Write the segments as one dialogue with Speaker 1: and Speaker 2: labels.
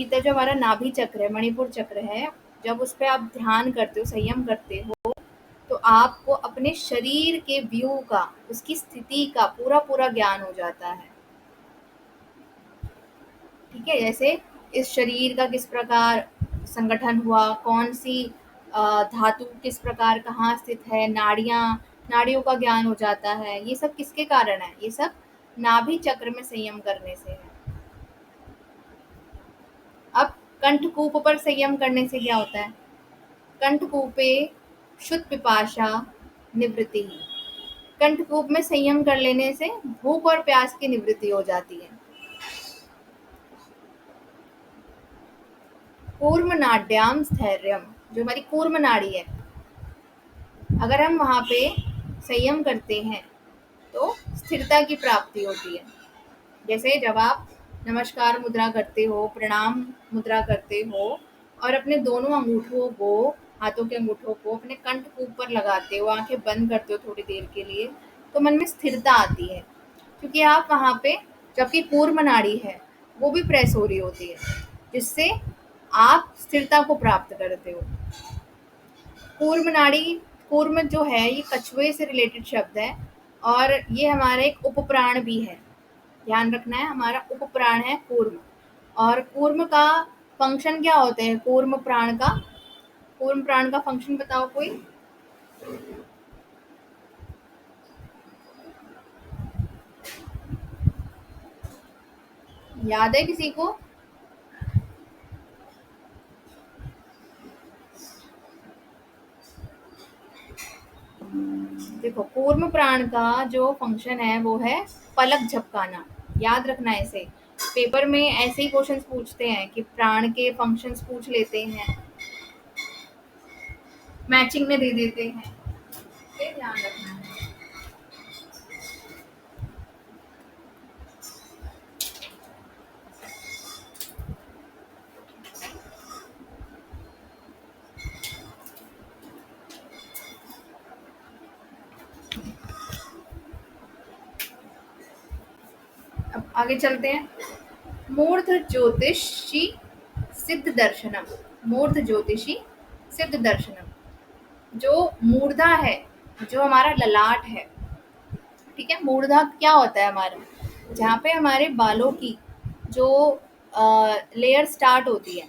Speaker 1: भीतर जो हमारा नाभि चक्र है, मणिपुर चक्र है, जब उस पे आप ध्यान करते हो, संयम करते हो, तो आपको अपने शरीर के व्यू का, उसकी स्थिति का पूरा ज्ञान हो जाता है। ठीक है, जैसे इस शरीर का किस प्रकार संगठन हुआ, कौन सी धातु किस प्रकार कहाँ स्थित है, नाड़ियों का ज्ञान हो जाता है। ये सब किसके कारण है? ये सब नाभि चक्र में संयम करने से है। अब कंठकूप पर संयम करने से क्या होता है? कंठकूपे शुद्ध पिपाशा निवृत्ति। कंठकूप में संयम कर लेने से भूख और प्यास की निवृत्ति हो जाती है। कूर्म नाड्याम स्थैर्यम, जो हमारी कूर्म नाड़ी है, अगर हम वहां पे संयम करते हैं तो स्थिरता की प्राप्ति होती है। जैसे जब आप नमस्कार मुद्रा करते हो, प्रणाम मुद्रा करते हो और अपने दोनों अंगूठों को, हाथों के अंगूठों को अपने कंठकूप पर लगाते हो, आंखें बंद करते हो थोड़ी देर के लिए, तो मन में स्थिरता आती है, क्योंकि आप वहां पे, जबकि कूर्म नाड़ी है वो भी प्रेस हो रही होती है, जिससे आप स्थिरता को प्राप्त करते हो। कूर्म नाड़ी, कूर्म जो है ये कछुए से रिलेटेड शब्द है और ये हमारा एक उपप्राण भी है। ध्यान रखना है, हमारा उपप्राण है कूर्म। और कूर्म का फंक्शन क्या होते हैं? कूर्म प्राण का फंक्शन बताओ कोई। याद है किसी को? देखो, कूर्म प्राण का जो फंक्शन है वो है पलक झपकाना। याद रखना है इसे। पेपर में ऐसे ही क्वेश्चंस पूछते हैं कि प्राण के फंक्शंस पूछ लेते हैं, मैचिंग में दे देते हैं, ये ध्यान रखना है। अब आगे चलते हैं। मूर्ध ज्योतिषी सिद्ध दर्शनम। मूर्ध ज्योतिषी सिद्ध दर्शनम, जो मूर्धा है, जो हमारा ललाट है, ठीक है। मूर्धा क्या होता है? हमारा जहाँ पे हमारे बालों की जो लेयर स्टार्ट होती है,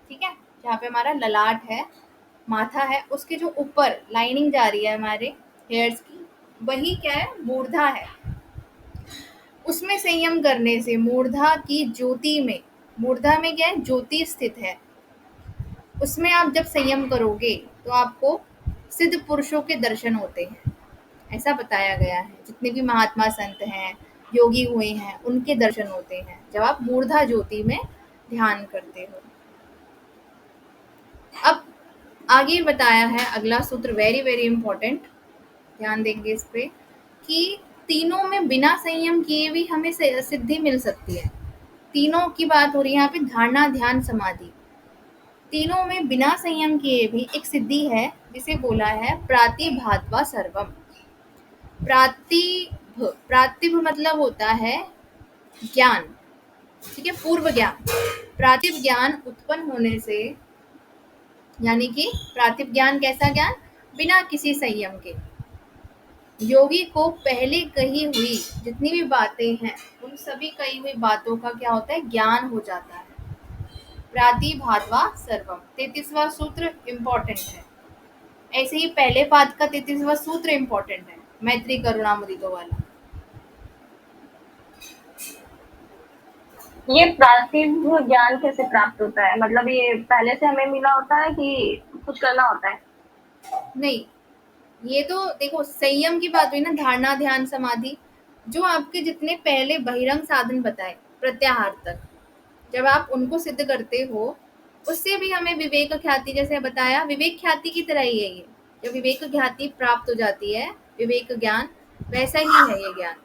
Speaker 1: ठीक है, जहाँ पे हमारा ललाट है, माथा है, उसके जो ऊपर लाइनिंग जा रही है हमारे हेयर्स की, वही क्या है? मूर्धा है। उसमें संयम करने से मूर्धा की ज्योति में, मूर्धा में क्या है? ज्योति स्थित है, उसमें आप जब संयम करोगे तो आपको सिद्ध पुरुषों के दर्शन होते हैं, ऐसा बताया गया है। जितने भी महात्मा संत हैं, योगी हुए हैं, उनके दर्शन होते हैं जब आप मूर्धा ज्योति में ध्यान करते हो। अब आगे बताया है अगला सूत्र, वेरी वेरी इंपॉर्टेंट, ध्यान देंगे इस पे, कि तीनों में बिना संयम किए भी हमें सिद्धि मिल सकती है। तीनों की बात हो रही है यहाँ पे, धारणा, ध्यान, समाधि। तीनों में बिना संयम किए भी एक सिद्धि है, जिसे बोला है प्रातिभात्वा सर्वम। प्रातिभ मतलब होता है ज्ञान, ठीक है, पूर्व ज्ञान। प्रातिभ ज्ञान उत्पन्न होने से, यानी कि प्रातिभ ज्ञान कैसा ज्ञान? बिना किसी संयम के योगी को पहले कही हुई जितनी भी बातें हैं, उन सभी कही हुई बातों का क्या होता है? ज्ञान हो जाता है। प्रातिभात्वा सर्वम 33वां सूत्र इम्पोर्टेंट है। ऐसे ही पहले पाद का 33वां सूत्र इम्पोर्टेंट है, मैत्री करुणा मुदितो वाला।
Speaker 2: ये प्रातिभ ज्ञान कैसे प्राप्त होता है? मतलब ये पहले से हमें मिला होता है कि कुछ करना होता है?
Speaker 1: नहीं, ये तो देखो संयम की बात हुई ना, धारणा, ध्यान, समाधि। जो आपके जितने पहले बहिरंग साधन बताए प्रत्याहार तक, जब आप उनको सिद्ध करते हो, उससे भी हमें विवेक ख्याति, जैसे बताया, विवेक ख्याति की तरह ही है ये। जब विवेक ख्याति प्राप्त हो जाती है, विवेक ज्ञान, वैसा ही है ये ज्ञान।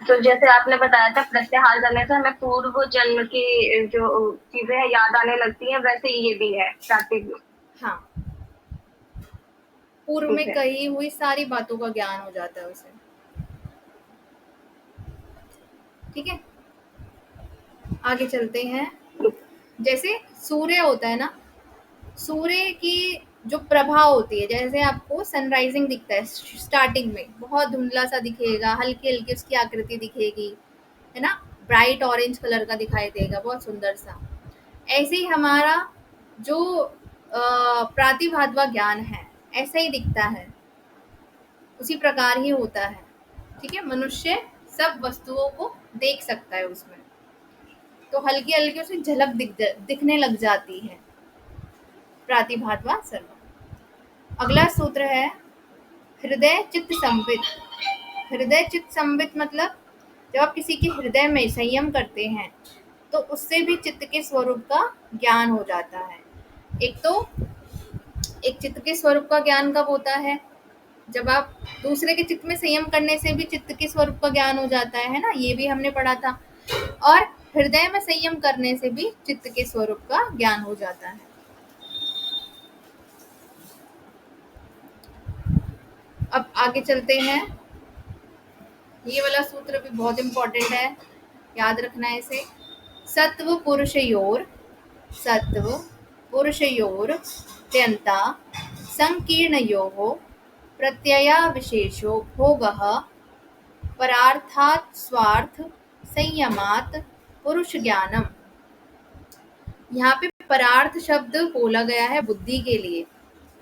Speaker 2: तो जैसे आपने बताया था प्रत्याहार करने से हमें पूर्व जन्म की जो चीजें हैं याद आने लगती हैं, वैसे ही ये भी है प्रातिभ।
Speaker 1: हाँ, पूर्व
Speaker 2: ठीक
Speaker 1: में
Speaker 2: है।
Speaker 1: कही हुई सारी बातों का ज्ञान हो जाता है उसे, ठीक है। आगे चलते हैं। जैसे सूर्य होता है ना, सूर्य की जो प्रभा होती है, जैसे आपको सनराइजिंग दिखता है, स्टार्टिंग में बहुत धुंधला सा दिखेगा, हल्की हल्की उसकी आकृति दिखेगी, है ना, ब्राइट ऑरेंज कलर का दिखाई देगा, बहुत सुंदर सा। ऐसे ही हमारा जो प्रातिभाद्वा ज्ञान है, ऐसा ही दिखता है, उसी प्रकार ही होता है। ठीक है, मनुष्य सब वस्तुओं को देख सकता है उसमें, तो हल्की हल्की उसकी झलक दिखने लग जाती है, प्रातिभाद्वा सर्वम। अगला सूत्र है हृदय चित्त संवित। हृदय चित्त संवित मतलब जब आप किसी के हृदय में संयम करते हैं तो उससे भी चित्त के स्वरूप का ज्ञान हो जाता है। एक तो एक चित्त के स्वरूप का ज्ञान कब होता है, जब आप दूसरे के चित्त में संयम करने से भी चित्त के स्वरूप का ज्ञान हो जाता है ना, ये भी हमने पढ़ा था। और हृदय में संयम करने से भी चित्त के स्वरूप का ज्ञान हो जाता है। अब आगे चलते हैं। ये वाला सूत्र भी बहुत इंपॉर्टेंट है, याद रखना है इसे। सत्व पुरुषयोर, सत्व पुरुषयोर त्यंता संकीर्णयोः प्रत्यया विशेषो भोगः परार्थात् स्वार्थ संयमात् पुरुष ज्ञानम। यहाँ पे परार्थ शब्द बोला गया है बुद्धि के लिए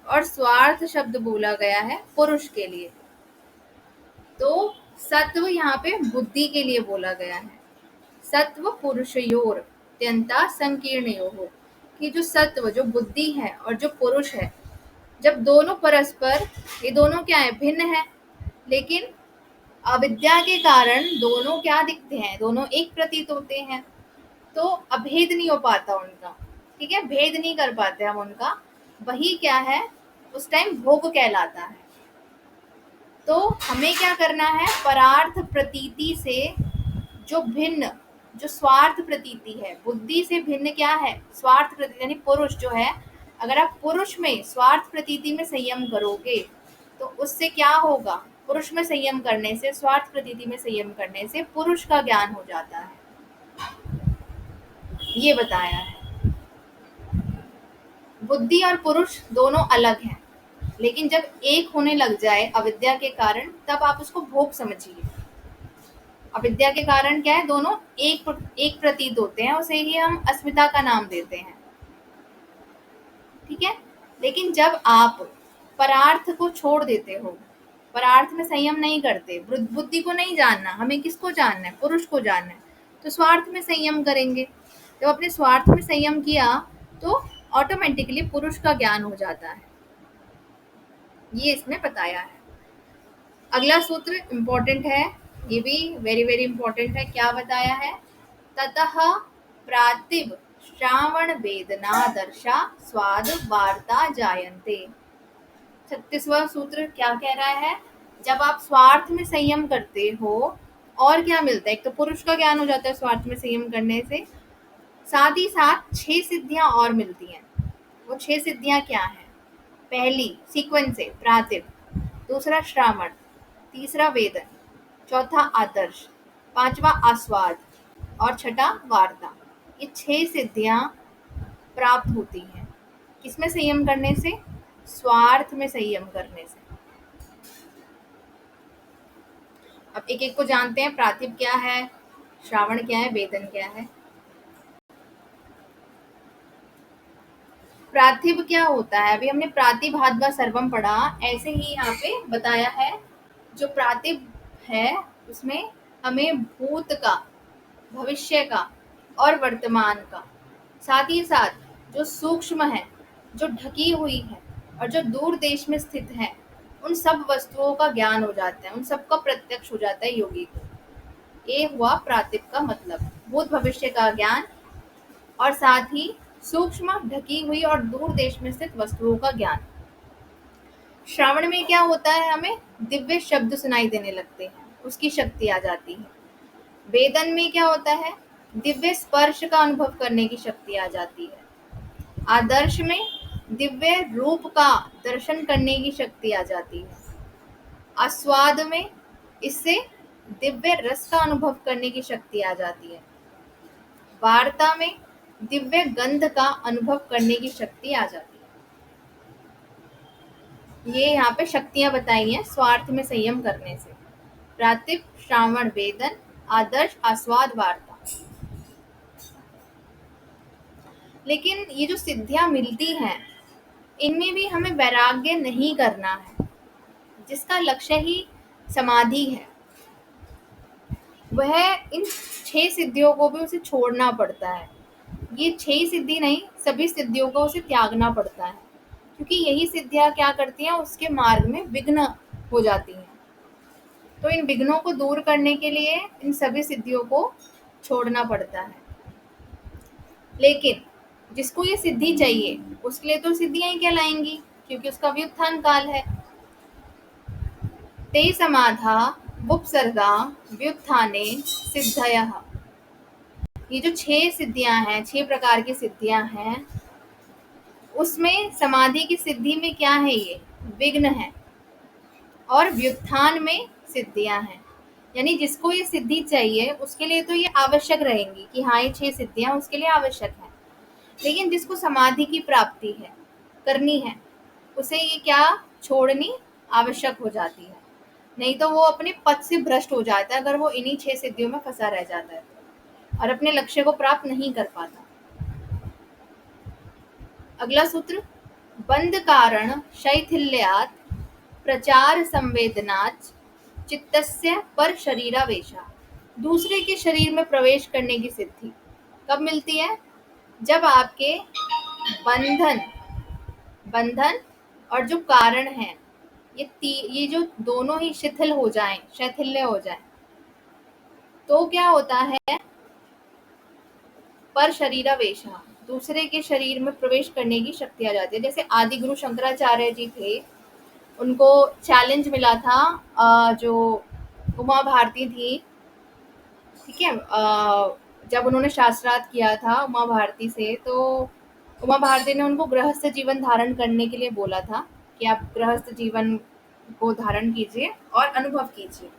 Speaker 1: और स्वार्थ शब्द बोला गया है पुरुष के लिए। तो सत्व यहाँ पे बुद्धि के लिए बोला गया है। सत्व पुरुषयोर त्यंता संकीर्णयोः, कि जो सत्व जो बुद्धि है और जो पुरुष है, जब दोनों परस्पर, ये दोनों क्या है, भिन्न है, लेकिन अविद्या के कारण दोनों क्या दिखते हैं, दोनों एक प्रतीत होते हैं, तो अभेद नहीं हो पाता उनका। ठीक है, भेद नहीं कर पाते हम उनका, वही क्या है उस टाइम भोग कहलाता है। तो हमें क्या करना है, परार्थ प्रतीति से जो भिन्न, जो स्वार्थ प्रतीति है, बुद्धि से भिन्न क्या है, स्वार्थ प्रतीति यानी पुरुष जो है, अगर आप पुरुष में स्वार्थ प्रतीति में संयम करोगे तो उससे क्या होगा, पुरुष में संयम करने से, स्वार्थ प्रतीति में संयम करने से पुरुष का ज्ञान हो जाता है, ये बताया है। बुद्धि और पुरुष दोनों अलग हैं, लेकिन जब एक होने लग जाए अविद्या के कारण, तब आप उसको भोग समझिए। अविद्या के कारण क्या है, दोनों एक प्रतीत होते हैं, उसे ही हम अस्मिता का नाम देते हैं। ठीक है, लेकिन जब आप परार्थ को छोड़ देते हो, परार्थ में संयम नहीं करते, बुद्धि को नहीं जानना, हमें किसको जानना है, पुरुष को जानना है, तो स्वार्थ में संयम करेंगे। जब अपने स्वार्थ में संयम किया तो ऑटोमेटिकली पुरुष का ज्ञान हो जाता है, ये इसमें बताया है। अगला सूत्र इंपॉर्टेंट है, ये भी वेरी वेरी इंपॉर्टेंट है। क्या बताया है, ततः प्रातिभ श्रावण वेदना दर्शा स्वाद वार्ता जायन्ते। 36वां सूत्र क्या कह रहा है, जब आप स्वार्थ में संयम करते हो और क्या मिलता है, एक तो पुरुष का ज्ञान हो जाता है स्वार्थ में संयम करने से, साथ ही साथ 6 सिद्धियां और मिलती हैं। वो 6 सिद्धियां क्या हैं, पहली सीक्वेंस से प्रातिभ, दूसरा श्रावण, तीसरा वेदन, चौथा आदर्श, पांचवा आस्वाद और छठा वार्ता। ये 6 सिद्धियां प्राप्त होती हैं किसमें संयम करने से, स्वार्थ में संयम करने से। अब एक एक को जानते हैं, प्रातिभ क्या है, श्रावण क्या है, वेदन क्या है। प्रातिभ क्या होता है, अभी हमने प्रातिभाद्वा सर्वम पढ़ा, ऐसे ही यहाँ पे बताया है। जो प्रातिभ है उसमें हमें भूत का, भविष्य का और वर्तमान का, साथ ही साथ जो सूक्ष्म है, जो ढकी हुई है और जो दूर देश में स्थित है, उन सब वस्तुओं का ज्ञान हो जाता है, उन सब का प्रत्यक्ष हो जाता है योगी को। ये हुआ प्रातिभ का मतलब, भूत भविष्य का ज्ञान और साथ ही सूक्ष्म, ढकी हुई और दूर देश में स्थित वस्तुओं का ज्ञान। श्रावण में क्या होता है, हमें दिव्य शब्द सुनाई देने लगते हैं, उसकी शक्ति आ जाती है। वेदन में क्या होता है, दिव्य स्पर्श का अनुभव करने की शक्ति आ जाती है। आदर्श में दिव्य रूप का दर्शन करने की शक्ति आ जाती है। आस्वाद में इससे दिव्य रस का अनुभव करने की शक्ति आ जाती है। वार्ता में दिव्य गंध का अनुभव करने की शक्ति आ जाती है। ये यहाँ पे शक्तियां बताई हैं स्वार्थ में संयम करने से। प्रातिप श्रावण वेदन आदर्श आस्वाद वार्ता। लेकिन ये जो सिद्धियां मिलती हैं इनमें भी हमें वैराग्य नहीं करना है, जिसका लक्ष्य ही समाधि है। वह इन 6 सिद्धियों को भी उसे छोड़ना पड़ता है। ये 6 सिद्धि नहीं, सभी सिद्धियों को उसे त्यागना पड़ता है, क्योंकि यही सिद्धियां क्या करती हैं, उसके मार्ग में विघ्न हो जाती हैं। तो इन विघ्नों को दूर करने के लिए इन सभी सिद्धियों को छोड़ना पड़ता है। लेकिन जिसको ये सिद्धि चाहिए उसके लिए तो सिद्धियां ही कहलाएंगी, क्योंकि उसका व्युत्थान काल है। ते समाधा बुप्सर्गा व्युत्थाने सिद्धयः। ये जो 6 सिद्धियां हैं, 6 प्रकार की सिद्धियां हैं, उसमें समाधि की सिद्धि में क्या है, ये विघ्न है, और व्युत्थान में सिद्धियां हैं। यानी जिसको ये सिद्धि चाहिए उसके लिए तो ये आवश्यक रहेंगी कि हाँ, ये 6 सिद्धियां उसके लिए आवश्यक हैं। लेकिन जिसको समाधि की प्राप्ति है, करनी है, उसे ये क्या छोड़नी आवश्यक हो जाती है। नहीं तो वो अपने पद से भ्रष्ट हो जाता है अगर वो इन्हीं 6 सिद्धियों में फंसा रह जाता है और अपने लक्ष्य को प्राप्त नहीं कर पाता। अगला सूत्र, बंध कारण शैथिल्यात् प्रचार संवेदनाच चित्तस्य पर शरीरावेशा। दूसरे के शरीर में प्रवेश करने की सिद्धि कब मिलती है, जब आपके बंधन बंधन और जो कारण है ये जो दोनों ही शिथिल हो जाएं, शैथिल्य हो जाएं, तो क्या होता है, पर शरीरावेशा, दूसरे के शरीर में प्रवेश करने की शक्ति आ जाती है। जैसे आदि गुरु शंकराचार्य जी थे, उनको चैलेंज मिला था, जो उमा भारती थी, ठीक है, जब उन्होंने शास्त्रार्थ किया था उमा भारती से, तो उमा भारती ने उनको गृहस्थ जीवन धारण करने के लिए बोला था कि आप गृहस्थ जीवन को धारण कीजिए और अनुभव कीजिए।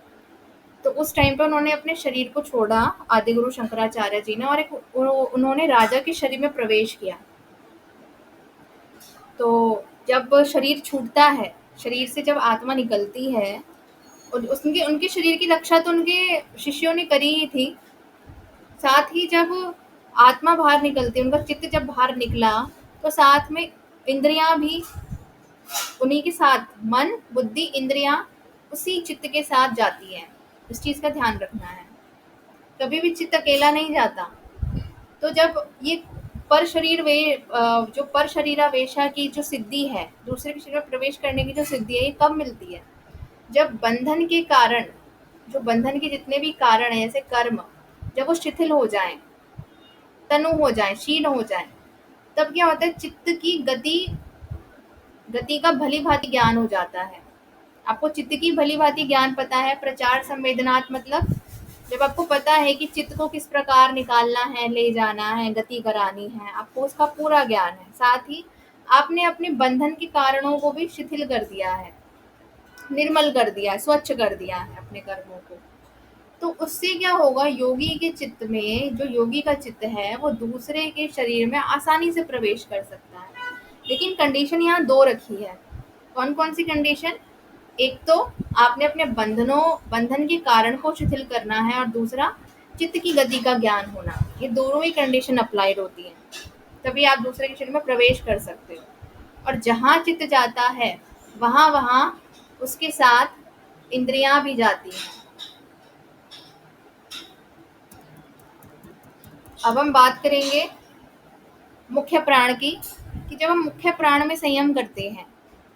Speaker 1: तो उस टाइम पे उन्होंने अपने शरीर को छोड़ा, आदिगुरु शंकराचार्य जी ने, और उन्होंने राजा के शरीर में प्रवेश किया। तो जब शरीर छूटता है, शरीर से जब आत्मा निकलती है, और उनके शरीर की रक्षा तो उनके शिष्यों ने करी ही थी, साथ ही जब आत्मा बाहर निकलती है, उनका चित्त जब बाहर निकला, तो साथ में इंद्रियां भी उन्हीं के साथ, मन बुद्धि इंद्रियां उसी चित्त के साथ जाती हैं। इस चीज का ध्यान रखना है, कभी भी चित्त अकेला नहीं जाता। तो जब ये जो पर शरीरावेशा की जो सिद्धि है, दूसरे के शरीर में प्रवेश करने की जो सिद्धि है, ये कब मिलती है, जब बंधन के कारण, जो बंधन के जितने भी कारण है जैसे कर्म, जब वो शिथिल हो जाएं, तनु हो जाएं, क्षीण हो जाएं, तब क्या होता है, चित्त की गति का भली भांति ज्ञान हो जाता है। आपको चित्त की भली भांति ज्ञान पता है। प्रचार संवेदनात् मतलब जब आपको पता है कि चित्त को किस प्रकार निकालना है, ले जाना है, गति करानी है, आपको उसका पूरा ज्ञान है। साथ ही आपने अपने बंधन के कारणों को भी शिथिल कर दिया है, निर्मल कर दिया है, स्वच्छ कर दिया है अपने कर्मों को। तो उससे क्या होगा, योगी के चित्त में, जो योगी का चित्त है, वो दूसरे के शरीर में आसानी से प्रवेश कर सकता है। लेकिन कंडीशन यहाँ 2 रखी है। कौन कौन सी कंडीशन, एक तो आपने अपने बंधन के कारण को शिथिल करना है, और दूसरा चित्त की गति का ज्ञान होना। ये दोनों ही कंडीशन अप्लाइड होती हैं, तभी आप दूसरे के शरीर में प्रवेश कर सकते हो। और जहाँ चित्त जाता है वहाँ वहाँ उसके साथ इंद्रियां भी जाती हैं। अब हम बात करेंगे मुख्य प्राण की, कि जब हम मुख्य प्राण में संयम करते हैं,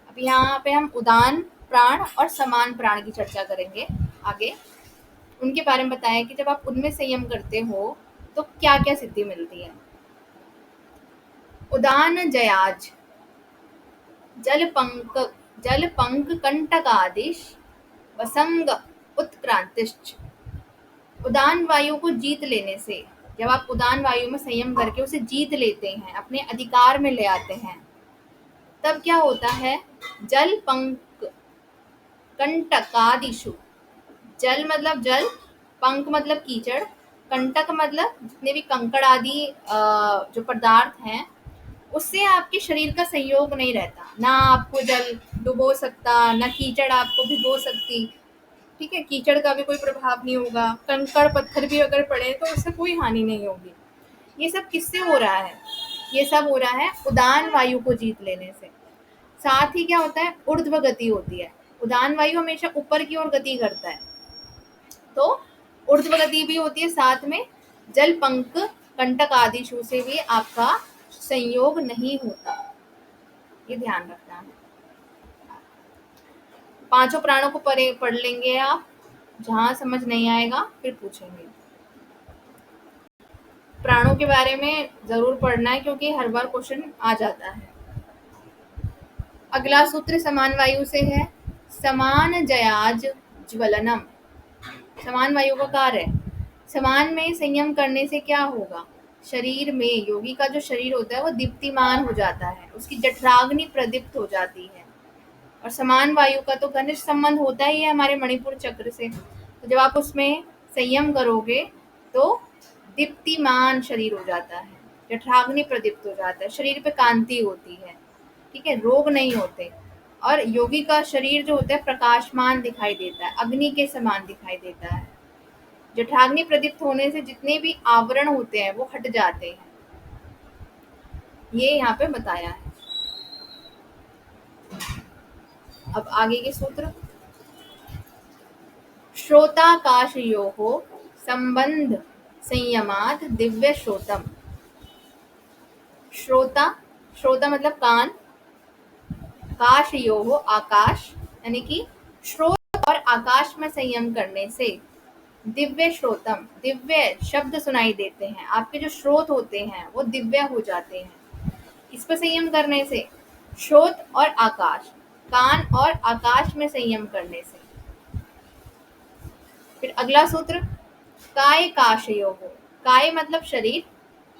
Speaker 1: अब यहाँ पे हम उदान प्राण और समान प्राण की चर्चा करेंगे आगे। उनके बारे में बताया कि जब आप उनमें संयम करते हो तो क्या क्या सिद्धि मिलती है। उदान जयाज जल पंक कंटकादिश वसंग उत्क्रांतिश्च। उदान वायु को जीत लेने से, जब आप उदान वायु में संयम करके उसे जीत लेते हैं, अपने अधिकार में ले आते हैं, तब क्या होता है, जल पंक कंटकादिशु, जल मतलब जल, पंक मतलब कीचड़, कंटक मतलब जितने भी कंकड़ आदि जो पदार्थ हैं उससे आपके शरीर का संयोग नहीं रहता, ना आपको जल डुबो सकता, ना कीचड़ आपको भिगो सकती। ठीक है, कीचड़ का भी कोई प्रभाव नहीं होगा, कंकड़ पत्थर भी अगर पड़े तो उससे कोई हानि नहीं होगी। ये सब किससे हो रहा है? ये सब हो रहा है उदान वायु को जीत लेने से। साथ ही क्या होता है, ऊर्ध्व गति होती है। उदान वायु हमेशा ऊपर की ओर गति करता है, तो ऊर्ध्व गति भी होती है, साथ में जल पंख कंटक आदि छू से भी आपका संयोग नहीं होता, ये ध्यान रखना है। पांचों प्राणों को पढ़ लेंगे आप, जहां समझ नहीं आएगा फिर पूछेंगे। प्राणों के बारे में जरूर पढ़ना है क्योंकि हर बार क्वेश्चन आ जाता है। अगला सूत्र समान वायु से है। समान जयाज ज्वलनम, समान वायु का कार्य है। समान में संयम करने से क्या होगा? शरीर में, योगी का जो शरीर होता है वो दीप्तिमान हो जाता है, उसकी जठराग्नि प्रदीप्त हो जाती है। और समान वायु का तो घनिष्ठ संबंध होता ही है हमारे मणिपुर चक्र से, तो जब आप उसमें संयम करोगे तो दीप्तिमान शरीर हो जाता है, जठराग्नि प्रदीप्त हो जाता है, शरीर पे कांति होती है। ठीक है, रोग नहीं होते। और योगी का शरीर जो होता है प्रकाशमान दिखाई देता है, अग्नि के समान दिखाई देता है। जठराग्नि प्रदीप्त होने से जितने भी आवरण होते हैं वो हट जाते हैं, ये यहाँ पे बताया है। अब आगे के सूत्र, श्रोताकाशयोः संबंध संयमात दिव्य श्रोतम। श्रोता, श्रोता मतलब कान, काशयोः आकाश, यानी कि श्रोत और आकाश में संयम करने से दिव्य श्रोतम, दिव्य शब्द सुनाई देते हैं। आपके जो श्रोत होते हैं वो दिव्य हो जाते हैं इस पर संयम करने से। श्रोत और आकाश, कान और आकाश में संयम करने से। फिर अगला सूत्र, काय काशयोः, काय मतलब शरीर,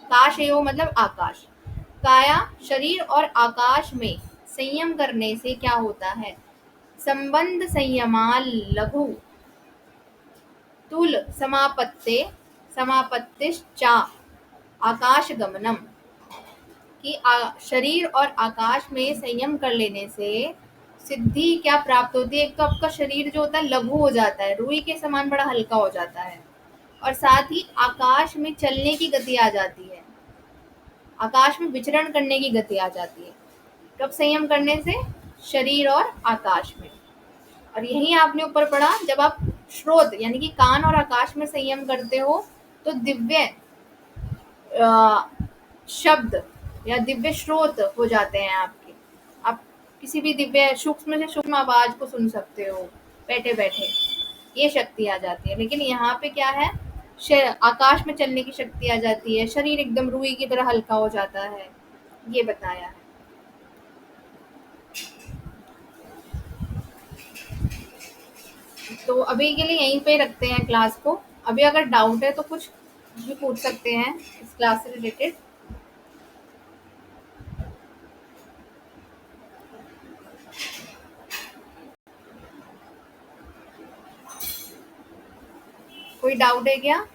Speaker 1: काशयोः मतलब आकाश। काया शरीर और आकाश में संयम करने से क्या होता है? संबंध संयमाल लघु तुल समापत्ते समापत्तिश्चा आकाश गमनम, कि शरीर और आकाश में संयम कर लेने से सिद्धि क्या प्राप्त होती है? एक तो आपका शरीर जो होता है लघु हो जाता है, रुई के समान बड़ा हल्का हो जाता है, और साथ ही आकाश में चलने की गति आ जाती है, आकाश में विचरण करने की गति आ जाती है। कब संयम करने से? शरीर और आकाश में। और यही आपने ऊपर पढ़ा, जब आप श्रोत यानी कि कान और आकाश में संयम करते हो तो दिव्य शब्द या दिव्य स्रोत हो जाते हैं आपके। आप किसी भी दिव्य सूक्ष्म से सूक्ष्म आवाज को सुन सकते हो बैठे बैठे, ये शक्ति आ जाती है। लेकिन यहाँ पे क्या है, आकाश में चलने की शक्ति आ जाती है, शरीर एकदम रुई की तरह हल्का हो जाता है, ये बताया है। तो अभी के लिए यहीं पे रखते हैं क्लास को। अभी अगर डाउट है तो कुछ भी पूछ सकते हैं इस क्लास से रिलेटेड। कोई डाउट है क्या?